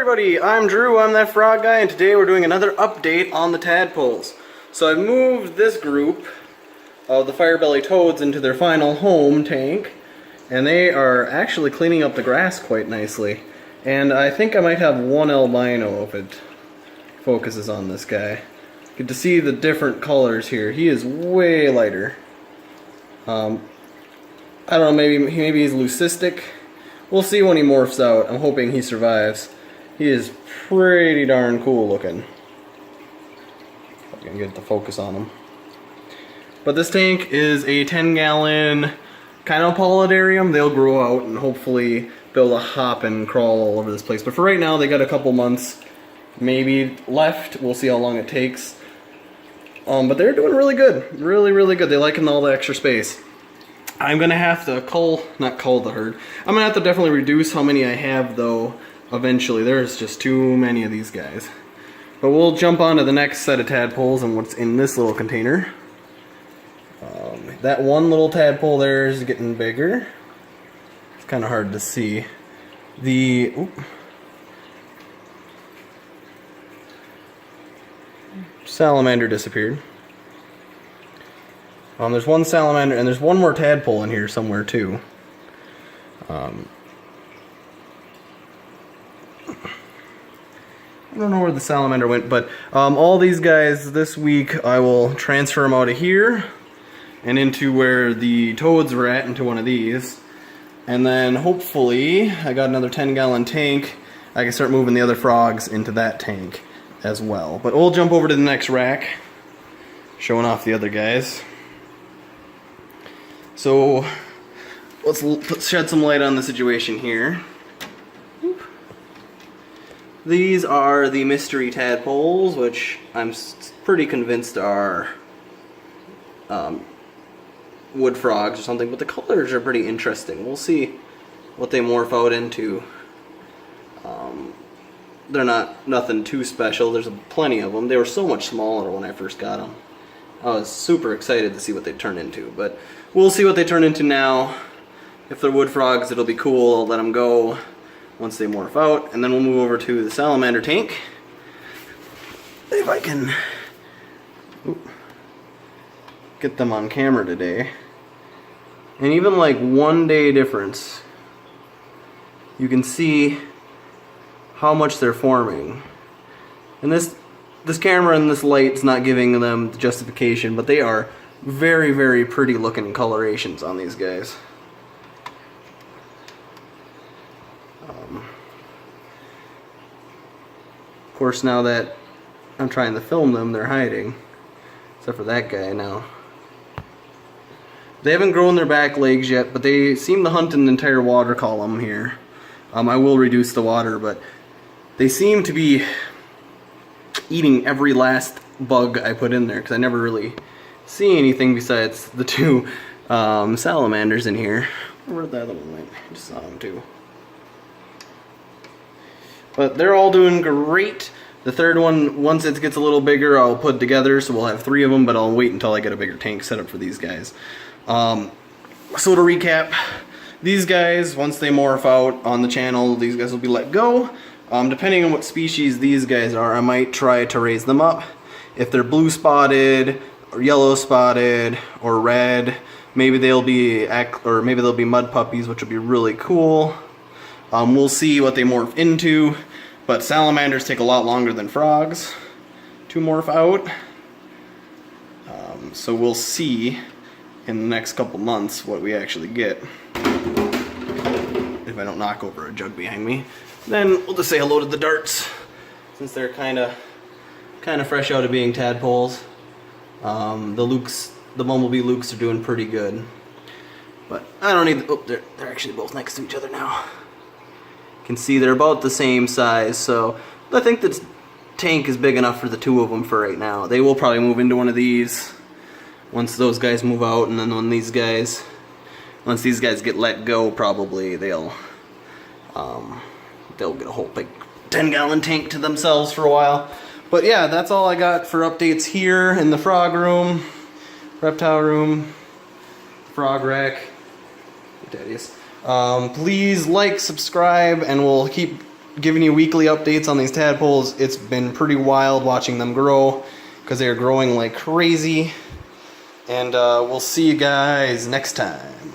everybody, I'm Drew, I'm that frog guy, and today we're doing another update on the tadpoles. So I've moved this group of the firebelly toads into their final home tank, and they are actually cleaning up the grass quite nicely. And I think I might have one albino if it focuses on this guy. Get to see the different colors here. He is way lighter. I don't know, maybe he's leucistic. We'll see when he morphs out. I'm hoping he survives. He is pretty darn cool looking. I can get the focus on him. But this tank is a 10-gallon Cynopolydarium. They'll grow out and hopefully be able to hop and crawl all over this place. But for right now, they got a couple months maybe left. We'll see how long it takes. But they're doing really good. Really good. They like all the extra space. I'm gonna have to not cull the herd. I'm gonna have to definitely reduce how many I have though eventually. There's just too many of these guys. But we'll jump on to the next set of tadpoles and what's in this little container. That one little tadpole there is getting bigger. It's kind of hard to see. The salamander disappeared. There's one salamander, and there's one more tadpole in here somewhere too. I don't know where the salamander went, but all these guys this week I will transfer them out of here and into where the toads were at, into one of these. And then hopefully, I got another 10-gallon tank, I can start moving the other frogs into that tank as well. But we'll jump over to the next rack, showing off the other guys. So let's shed some light on the situation here. These are the mystery tadpoles, which I'm pretty convinced are wood frogs or something, but the colors are pretty interesting. We'll see what they morph out into. They're nothing too special. There's plenty of them. They were so much smaller when I first got them. I was super excited to see what they turn into, but we'll see what they turn into now. If they're wood frogs, it'll be cool. I'll let them go once they morph out, and then we'll move over to the salamander tank. If I can get them on camera today. And even like 1 day difference, you can see how much they're forming. And this camera and this light's not giving them the justification, but they are very pretty looking colorations on these guys. Of course, now that I'm trying to film them, they're hiding. Except for that guy now. They haven't grown their back legs yet, but they seem to hunt an entire water column here. I will reduce the water, but they seem to be eating every last bug I put in there, because I never really see anything besides the two salamanders in here. Where'd the other one went? I just saw them too. But they're all doing great. The third one, once it gets a little bigger, I'll put together, so we'll have 3 of them, but I'll wait until I get a bigger tank set up for these guys. So to recap, these guys, once they morph out on the channel, these guys will be let go. Depending on what species these guys are, I might try to raise them up. If they're blue spotted, or yellow spotted, or red, maybe they'll be mud puppies, which would be really cool. We'll see what they morph into, but salamanders take a lot longer than frogs to morph out. So we'll see in the next couple months what we actually get. If I don't knock over a jug behind me. Then we'll just say hello to the darts, since they're kind of fresh out of being tadpoles. The bumblebee lukes are doing pretty good. But I don't need, they're actually both next to each other now. You can see they're about the same size, so I think this tank is big enough for the 2 of them for right now. They will probably move into one of these once those guys move out, and then once these guys get let go, probably they'll get a whole big 10-gallon tank to themselves for a while. But yeah, that's all I got for updates here in the frog room, reptile room, frog rack. Please like, subscribe, and we'll keep giving you weekly updates on these tadpoles. It's been pretty wild watching them grow because they are growing like crazy. And we'll see you guys next time.